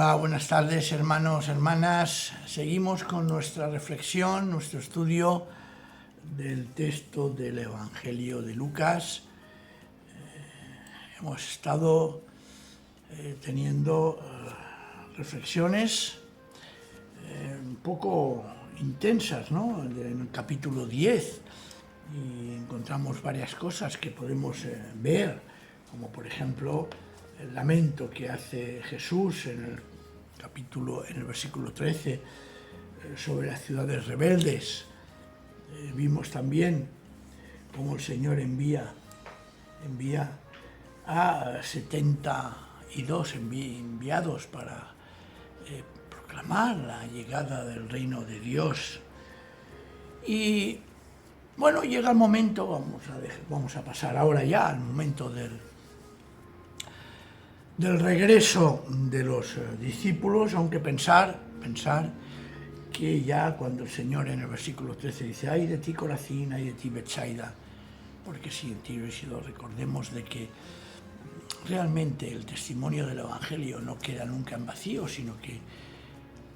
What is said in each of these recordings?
Hola, buenas tardes hermanos, hermanas. Seguimos con nuestra reflexión, nuestro estudio del texto del Evangelio de Lucas. Hemos estado teniendo reflexiones un poco intensas, ¿no? En el capítulo 10 y encontramos varias cosas que podemos ver, como por ejemplo el lamento que hace Jesús en el versículo 13 sobre las ciudades rebeldes. Vimos también cómo el Señor envía a 72 enviados para proclamar la llegada del reino de Dios. Y bueno, llega el momento, vamos a pasar ahora ya al momento del regreso de los discípulos, aunque pensar que ya cuando el Señor en el versículo 13 dice: ay de ti Corazín, ay de ti Betsaida, porque si en Tiro y Sidón, recordemos de que realmente el testimonio del Evangelio no queda nunca en vacío, sino que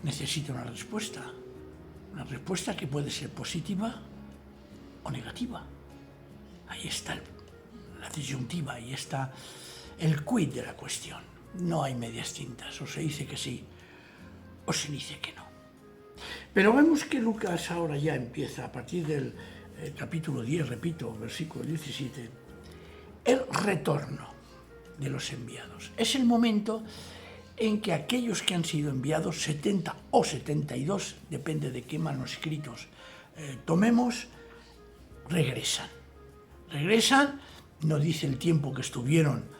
necesita una respuesta que puede ser positiva o negativa. Ahí está la disyuntiva, ahí está el quid de la cuestión. No hay medias tintas, o se dice que sí, o se dice que no. Pero vemos que Lucas ahora ya empieza, a partir del capítulo 10, repito, versículo 17, el retorno de los enviados. Es el momento en que aquellos que han sido enviados, 70 o 72, depende de qué manuscritos tomemos, regresan. No dice el tiempo que estuvieron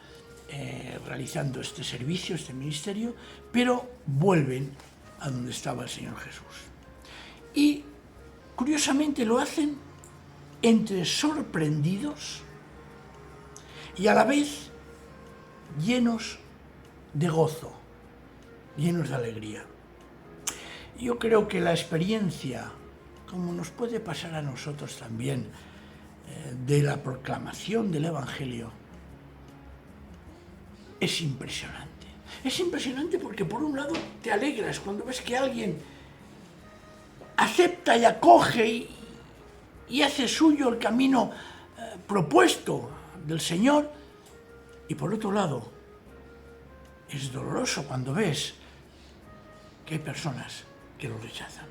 realizando este servicio, este ministerio, pero vuelven a donde estaba el Señor Jesús. Y curiosamente lo hacen entre sorprendidos y a la vez llenos de gozo, llenos de alegría. Yo creo que la experiencia, como nos puede pasar a nosotros también, de la proclamación del Evangelio, es impresionante. Es impresionante porque por un lado te alegras cuando ves que alguien acepta y acoge y hace suyo el camino propuesto del Señor, y por otro lado es doloroso cuando ves que hay personas que lo rechazan.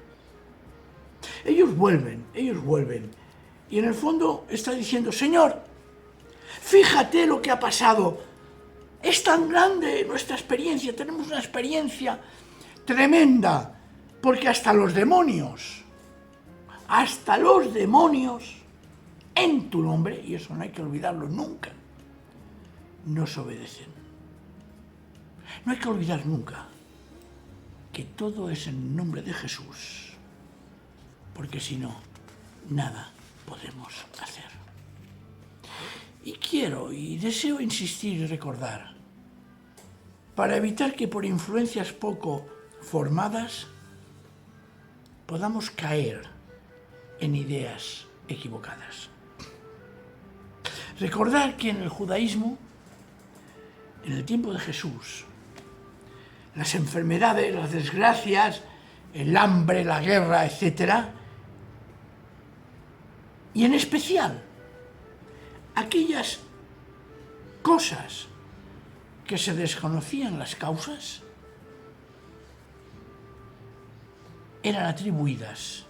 Ellos vuelven, y en el fondo está diciendo: Señor, fíjate lo que ha pasado. Es tan grande nuestra experiencia, tenemos una experiencia tremenda, porque hasta los demonios, en tu nombre, y eso no hay que olvidarlo nunca, nos obedecen. No hay que olvidar nunca que todo es en nombre de Jesús, porque si no, nada podemos hacer. Y quiero y deseo insistir y recordar, para evitar que por influencias poco formadas podamos caer en ideas equivocadas. Recordar que en el judaísmo, en el tiempo de Jesús, las enfermedades, las desgracias, el hambre, la guerra, etc., y en especial aquellas cosas que se desconocían las causas, eran atribuidas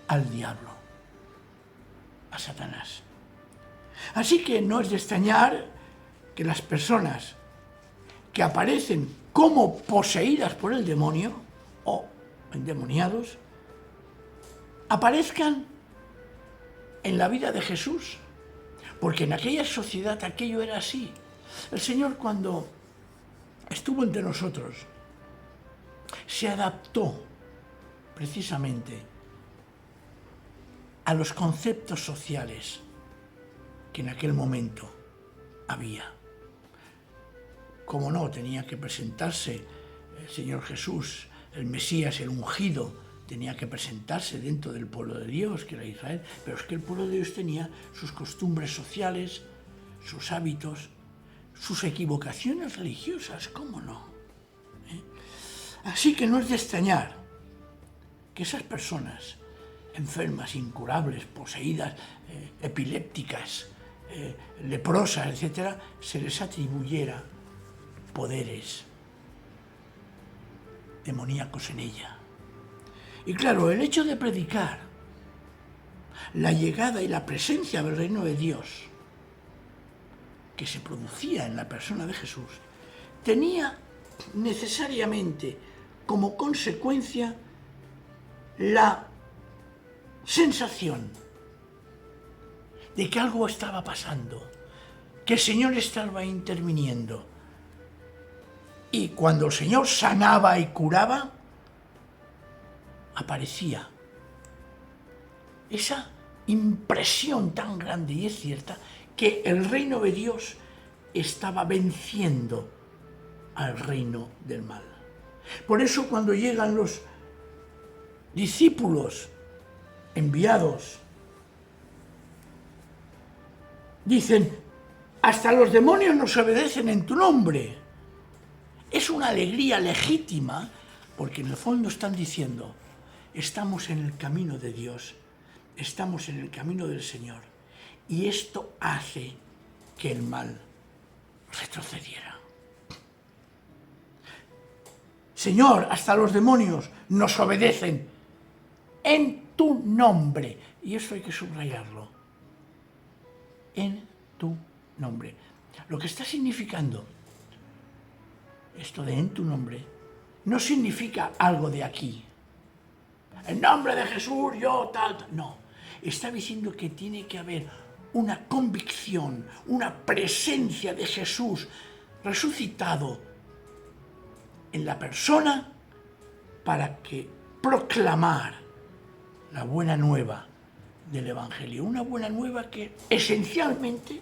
al diablo, a Satanás. Así que no es de extrañar que las personas que aparecen como poseídas por el demonio o endemoniados aparezcan en la vida de Jesús, porque en aquella sociedad aquello era así. El Señor, cuando estuvo entre nosotros, se adaptó precisamente a los conceptos sociales que en aquel momento había. Como no, tenía que presentarse el Señor Jesús, el Mesías, el ungido, tenía que presentarse dentro del pueblo de Dios, que era Israel, pero es que el pueblo de Dios tenía sus costumbres sociales, sus hábitos, sus equivocaciones religiosas, ¿cómo no? Así que no es de extrañar que esas personas enfermas, incurables, poseídas, epilépticas, leprosas, etc., se les atribuyera poderes demoníacos en ella. Y claro, el hecho de predicar la llegada y la presencia del reino de Dios que se producía en la persona de Jesús tenía necesariamente como consecuencia la sensación de que algo estaba pasando, que el Señor estaba interviniendo. Y cuando el Señor sanaba y curaba, aparecía esa impresión tan grande, y es cierta, que el reino de Dios estaba venciendo al reino del mal. Por eso cuando llegan los discípulos enviados, dicen, hasta los demonios nos obedecen en tu nombre. Es una alegría legítima, porque en el fondo están diciendo, estamos en el camino de Dios, estamos en el camino del Señor, y esto hace que el mal retrocediera. Señor, hasta los demonios nos obedecen en tu nombre. Y eso hay que subrayarlo. En tu nombre. Lo que está significando esto de en tu nombre no significa algo de aquí. En nombre de Jesús, yo tal. No. Está diciendo que tiene que haber una convicción, una presencia de Jesús resucitado en la persona para que proclamar la buena nueva del Evangelio. Una buena nueva que esencialmente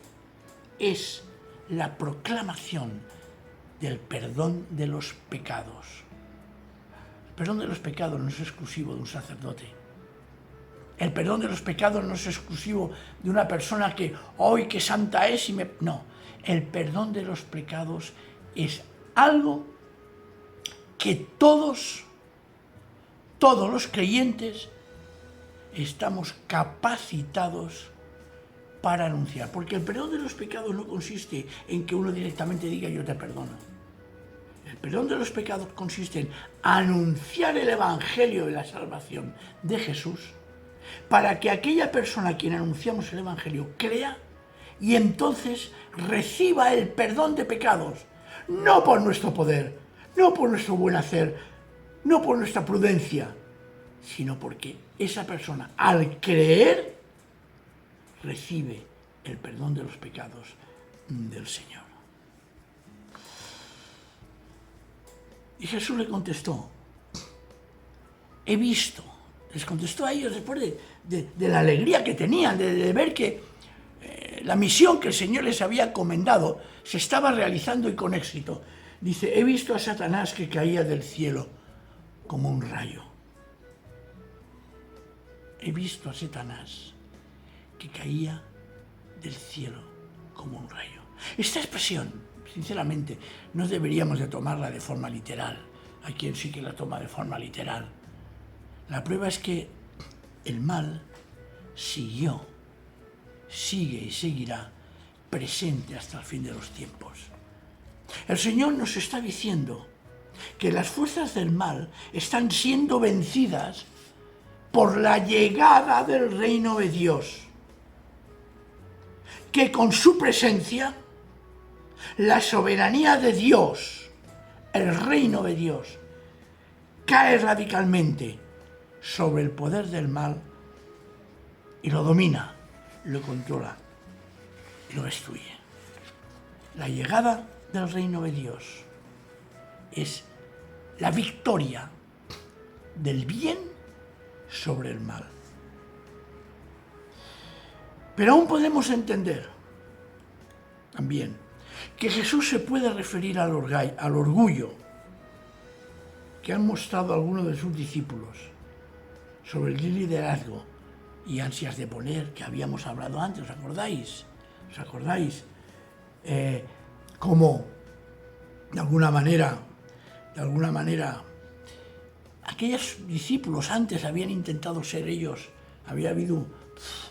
es la proclamación del perdón de los pecados. El perdón de los pecados no es exclusivo de un sacerdote. El perdón de los pecados no es exclusivo de una persona que hoy qué santa es y me... No, el perdón de los pecados es algo que todos los creyentes estamos capacitados para anunciar. Porque el perdón de los pecados no consiste en que uno directamente diga yo te perdono. El perdón de los pecados consiste en anunciar el Evangelio de la salvación de Jesús para que aquella persona a quien anunciamos el Evangelio crea y entonces reciba el perdón de pecados, no por nuestro poder, no por nuestro buen hacer, no por nuestra prudencia, sino porque esa persona, al creer, recibe el perdón de los pecados del Señor. Y Jesús le contestó, he visto, les contestó a ellos después de la alegría que tenían, de ver que la misión que el Señor les había encomendado se estaba realizando y con éxito. Dice, he visto a Satanás que caía del cielo como un rayo. He visto a Satanás que caía del cielo como un rayo. Esta expresión, sinceramente, no deberíamos de tomarla de forma literal. Hay quien sí que la toma de forma literal. La prueba es que el mal sigue y seguirá presente hasta el fin de los tiempos. El Señor nos está diciendo que las fuerzas del mal están siendo vencidas por la llegada del reino de Dios, que con su presencia, la soberanía de Dios, el reino de Dios, cae radicalmente sobre el poder del mal y lo domina, lo controla y lo destruye. La llegada del reino de Dios es la victoria del bien sobre el mal. Pero aún podemos entender también que Jesús se puede referir al orgullo que han mostrado algunos de sus discípulos sobre el liderazgo y ansias de poder que habíamos hablado antes, ¿os acordáis? como de alguna manera, aquellos discípulos antes habían intentado ser ellos, había habido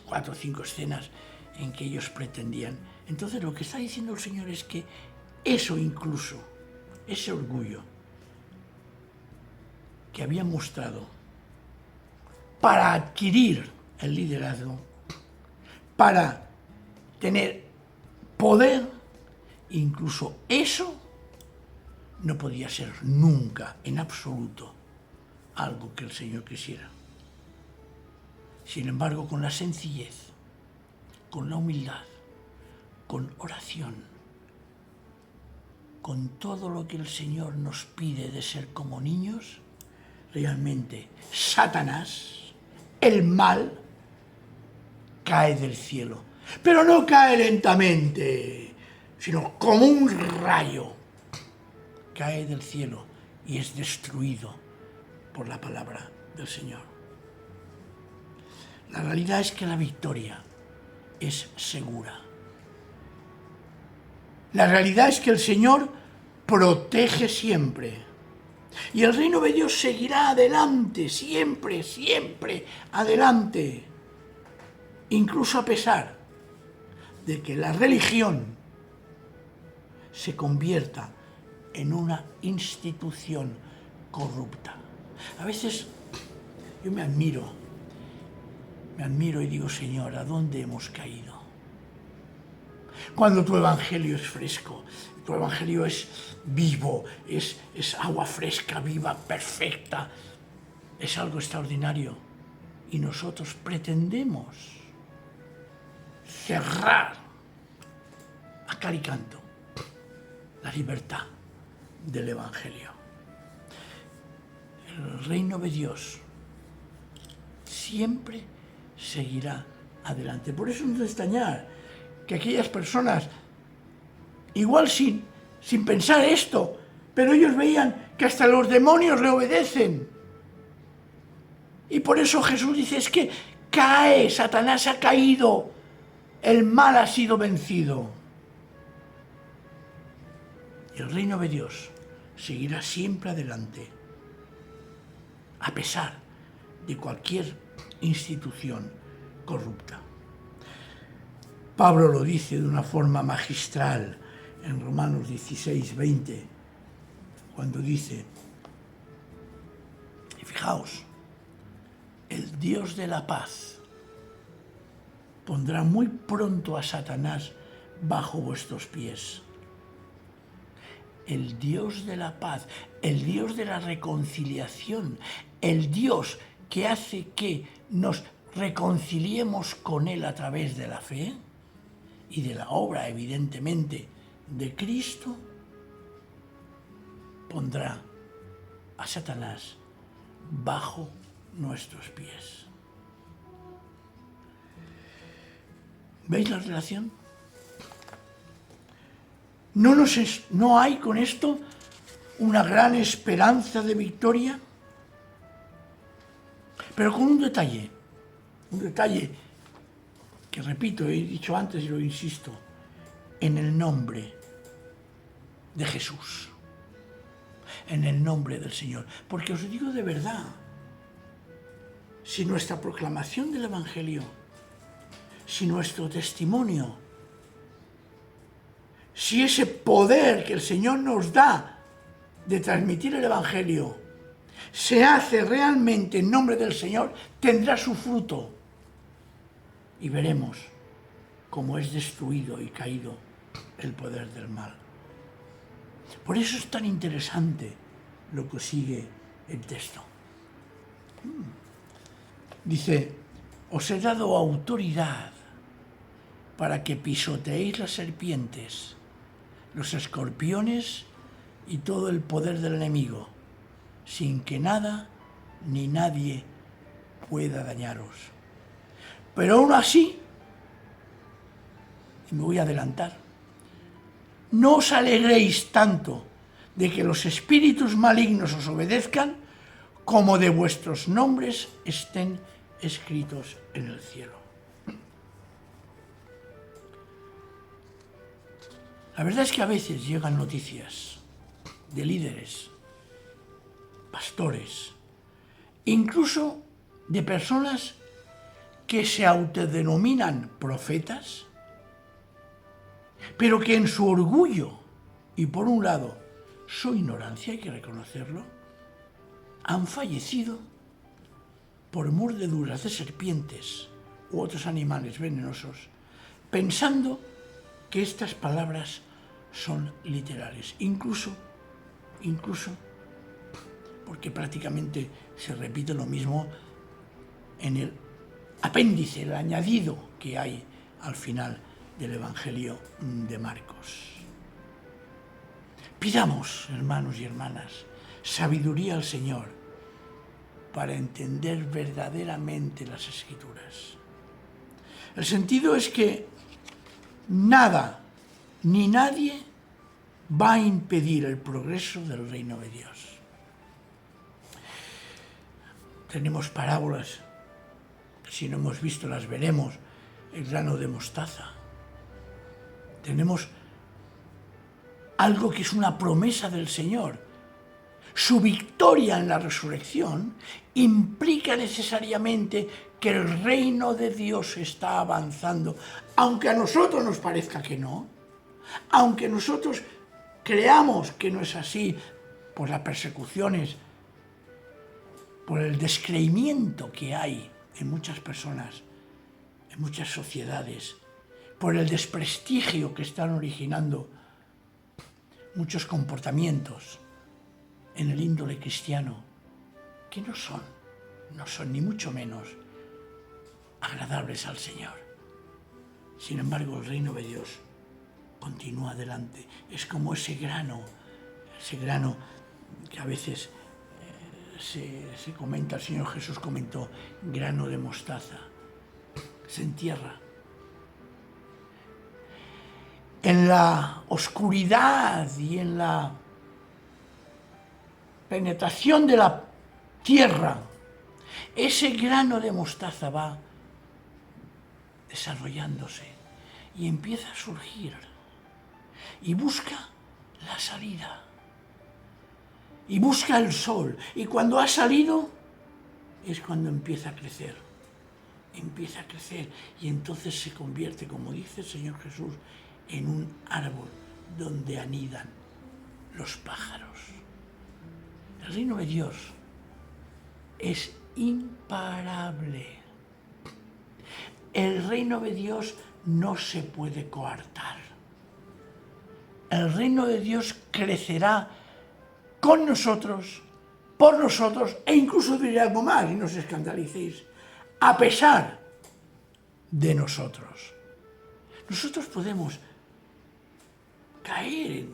4 o 5 escenas en que ellos pretendían. Entonces lo que está diciendo el Señor es que eso incluso, ese orgullo que habían mostrado para adquirir el liderazgo, para tener poder, incluso eso no podía ser nunca, en absoluto, algo que el Señor quisiera. Sin embargo, con la sencillez, con la humildad, con oración, con todo lo que el Señor nos pide de ser como niños, realmente Satanás, el mal, cae del cielo. Pero no cae lentamente, sino como un rayo. Cae del cielo y es destruido por la palabra del Señor. La realidad es que la victoria es segura. La realidad es que el Señor protege siempre. Y el reino de Dios seguirá adelante, siempre, siempre adelante. Incluso a pesar de que la religión se convierta en una institución corrupta. A veces yo me admiro y digo, Señor, ¿a dónde hemos caído? Cuando tu evangelio es fresco, tu evangelio es vivo, es agua fresca, viva, perfecta, es algo extraordinario. Y nosotros pretendemos cerrar a cal y canto la libertad del evangelio. El reino de Dios siempre seguirá adelante. Por eso no es de extrañar que aquellas personas, igual sin pensar esto, pero ellos veían que hasta los demonios le obedecen. Y por eso Jesús dice, es que cae, Satanás ha caído, el mal ha sido vencido. Y el reino de Dios seguirá siempre adelante, a pesar de cualquier institución corrupta. Pablo lo dice de una forma magistral en Romanos 16, 20, cuando dice, y fijaos, el Dios de la paz pondrá muy pronto a Satanás bajo vuestros pies. El Dios de la paz, el Dios de la reconciliación, el Dios que hace que nos reconciliemos con Él a través de la fe y de la obra, evidentemente, de Cristo, pondrá a Satanás bajo nuestros pies. ¿Veis la relación? ¿No hay con esto una gran esperanza de victoria? Pero con un detalle que repito, he dicho antes y lo insisto, en el nombre de Jesús, en el nombre del Señor. Porque os digo de verdad, si nuestra proclamación del Evangelio, si nuestro testimonio, si ese poder que el Señor nos da de transmitir el Evangelio se hace realmente en nombre del Señor, tendrá su fruto. Y veremos cómo es destruido y caído el poder del mal. Por eso es tan interesante lo que sigue el texto. Dice, os he dado autoridad para que pisoteéis las serpientes, los escorpiones y todo el poder del enemigo, sin que nada ni nadie pueda dañaros. Pero aún así, y me voy a adelantar, no os alegréis tanto de que los espíritus malignos os obedezcan como de vuestros nombres estén escritos en el cielo. La verdad es que a veces llegan noticias de líderes, pastores, incluso de personas que se autodenominan profetas, pero que en su orgullo y por un lado su ignorancia, hay que reconocerlo, han fallecido por mordeduras de serpientes u otros animales venenosos, pensando que estas palabras son literales, incluso porque prácticamente se repite lo mismo en el apéndice, el añadido que hay al final del Evangelio de Marcos. Pidamos, hermanos y hermanas, sabiduría al Señor para entender verdaderamente las Escrituras. El sentido es que nada ni nadie va a impedir el progreso del reino de Dios. Tenemos parábolas, si no hemos visto las veremos, el grano de mostaza. Tenemos algo que es una promesa del Señor. Su victoria en la resurrección implica necesariamente que el reino de Dios está avanzando, aunque a nosotros nos parezca que no, aunque nosotros creamos que no es así por las persecuciones, por el descreimiento que hay en muchas personas, en muchas sociedades, por el desprestigio que están originando muchos comportamientos en el índole cristiano que no son ni mucho menos agradables al Señor. Sin embargo, el reino de Dios continúa adelante. Es como ese grano que a veces se comenta, el Señor Jesús comentó, grano de mostaza, se entierra. En la oscuridad y en la penetración de la tierra, ese grano de mostaza va desarrollándose y empieza a surgir y busca la salida y busca el sol, y cuando ha salido es cuando empieza a crecer y entonces se convierte, como dice el Señor Jesús, en un árbol donde anidan los pájaros. El reino de Dios es imparable. El reino de Dios no se puede coartar. El reino de Dios crecerá con nosotros, por nosotros, e incluso diré algo más, y no os escandalicéis, a pesar de nosotros. Nosotros podemos caer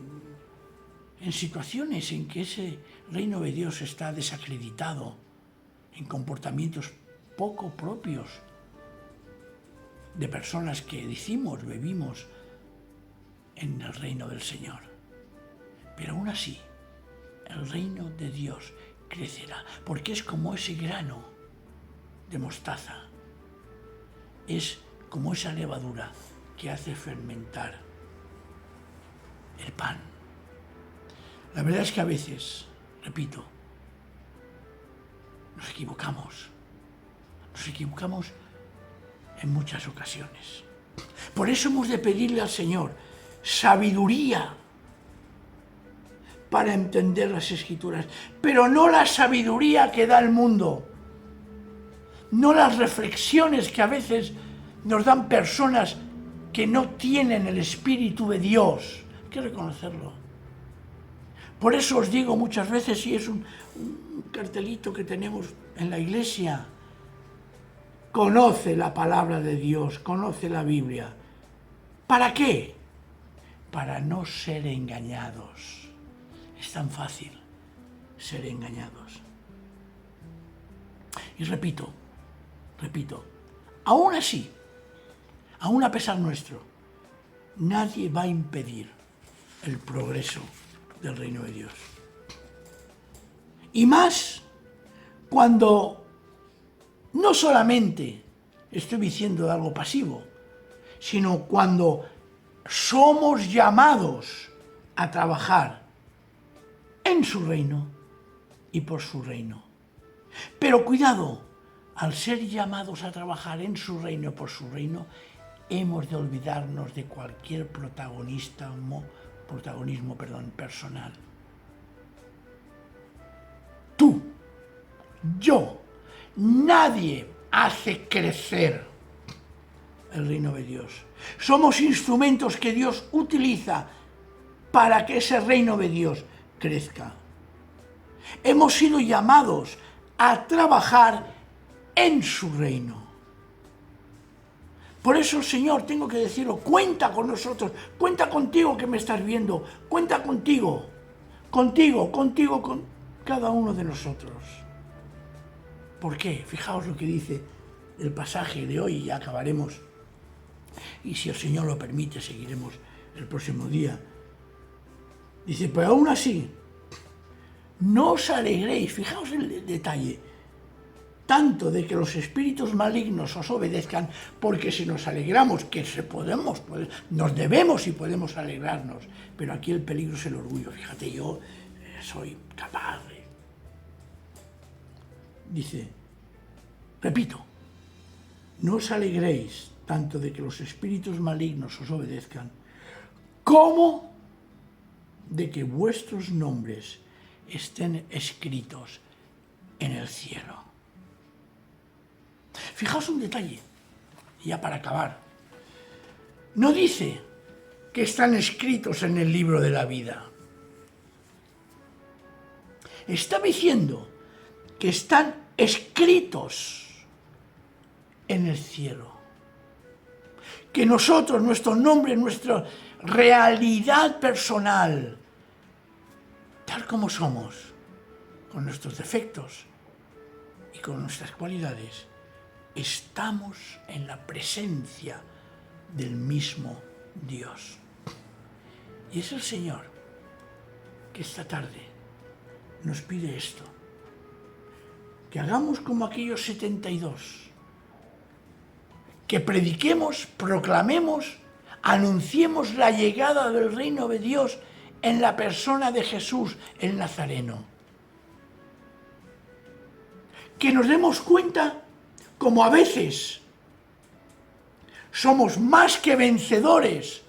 en situaciones en que ese reino de Dios está desacreditado, en comportamientos poco propios de personas que decimos, vivimos en el reino del Señor. Pero aún así, el reino de Dios crecerá, porque es como ese grano de mostaza, es como esa levadura que hace fermentar el pan. La verdad es que a veces, repito, nos equivocamos en muchas ocasiones. Por eso hemos de pedirle al Señor sabiduría para entender las Escrituras, pero no la sabiduría que da el mundo, no las reflexiones que a veces nos dan personas que no tienen el Espíritu de Dios. Hay que reconocerlo. Por eso os digo muchas veces, y es un cartelito que tenemos en la iglesia, conoce la palabra de Dios, conoce la Biblia. ¿Para qué? Para no ser engañados. Es tan fácil ser engañados. Y repito, aún así, aún a pesar nuestro, nadie va a impedir el progreso del reino de Dios. Y más cuando no solamente estoy diciendo de algo pasivo, sino cuando somos llamados a trabajar en su reino y por su reino. Pero cuidado, al ser llamados a trabajar en su reino y por su reino, hemos de olvidarnos de cualquier protagonismo personal. Tú, yo, nadie hace crecer el reino de Dios. Somos instrumentos que Dios utiliza para que ese reino de Dios crezca. Hemos sido llamados a trabajar en su reino. Por eso, Señor, tengo que decirlo, cuenta con nosotros, cuenta contigo que me estás viendo, cuenta contigo, con cada uno de nosotros. ¿Por qué? Fijaos lo que dice el pasaje de hoy y ya acabaremos. Y si el Señor lo permite, seguiremos el próximo día. Dice, pero aún así, no os alegréis, fijaos el detalle, tanto de que los espíritus malignos os obedezcan, porque si nos alegramos, nos debemos y podemos alegrarnos, pero aquí el peligro es el orgullo. Fíjate, yo soy capaz de... Dice, repito, no os alegréis tanto de que los espíritus malignos os obedezcan, como de que vuestros nombres estén escritos en el cielo. Fijaos un detalle, ya para acabar. No dice que están escritos en el libro de la vida. Está diciendo que están escritos en el cielo. Que nosotros, nuestro nombre, nuestra realidad personal, tal como somos, con nuestros defectos y con nuestras cualidades, estamos en la presencia del mismo Dios. Y es el Señor que esta tarde nos pide esto, que hagamos como aquellos 72, que prediquemos, proclamemos, anunciemos la llegada del reino de Dios en la persona de Jesús el Nazareno. Que nos demos cuenta como a veces somos más que vencedores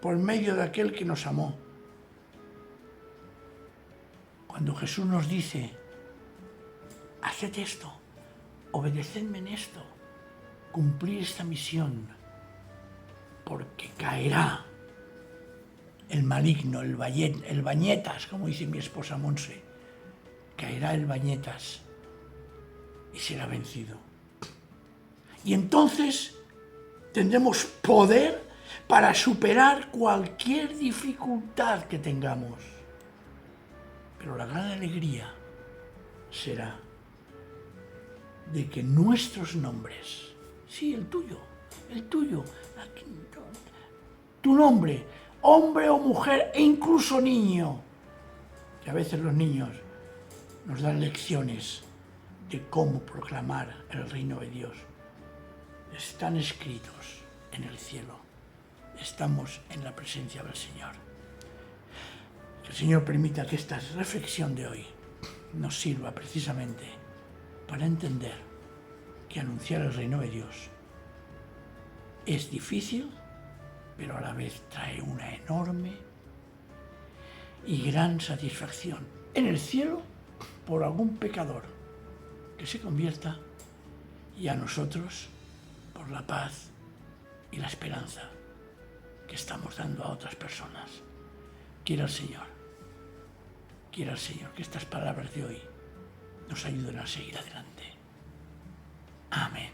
por medio de aquel que nos amó. Cuando Jesús nos dice, haced esto, obedecedme en esto, cumplir esta misión, porque caerá el maligno, el bañetas, como dice mi esposa Monse, caerá el bañetas y será vencido. Y entonces tendremos poder para superar cualquier dificultad que tengamos. Pero la gran alegría será de que nuestros nombres, sí, el tuyo, tu nombre, hombre o mujer e incluso niño, que a veces los niños nos dan lecciones de cómo proclamar el reino de Dios, están escritos en el cielo. Estamos en la presencia del Señor. Que el Señor permita que esta reflexión de hoy nos sirva precisamente para entender que anunciar el reino de Dios es difícil, pero a la vez trae una enorme y gran satisfacción en el cielo por algún pecador que se convierta, y a nosotros por la paz y la esperanza que estamos dando a otras personas. Quiera el Señor que estas palabras de hoy nos ayuden a seguir adelante. Amén.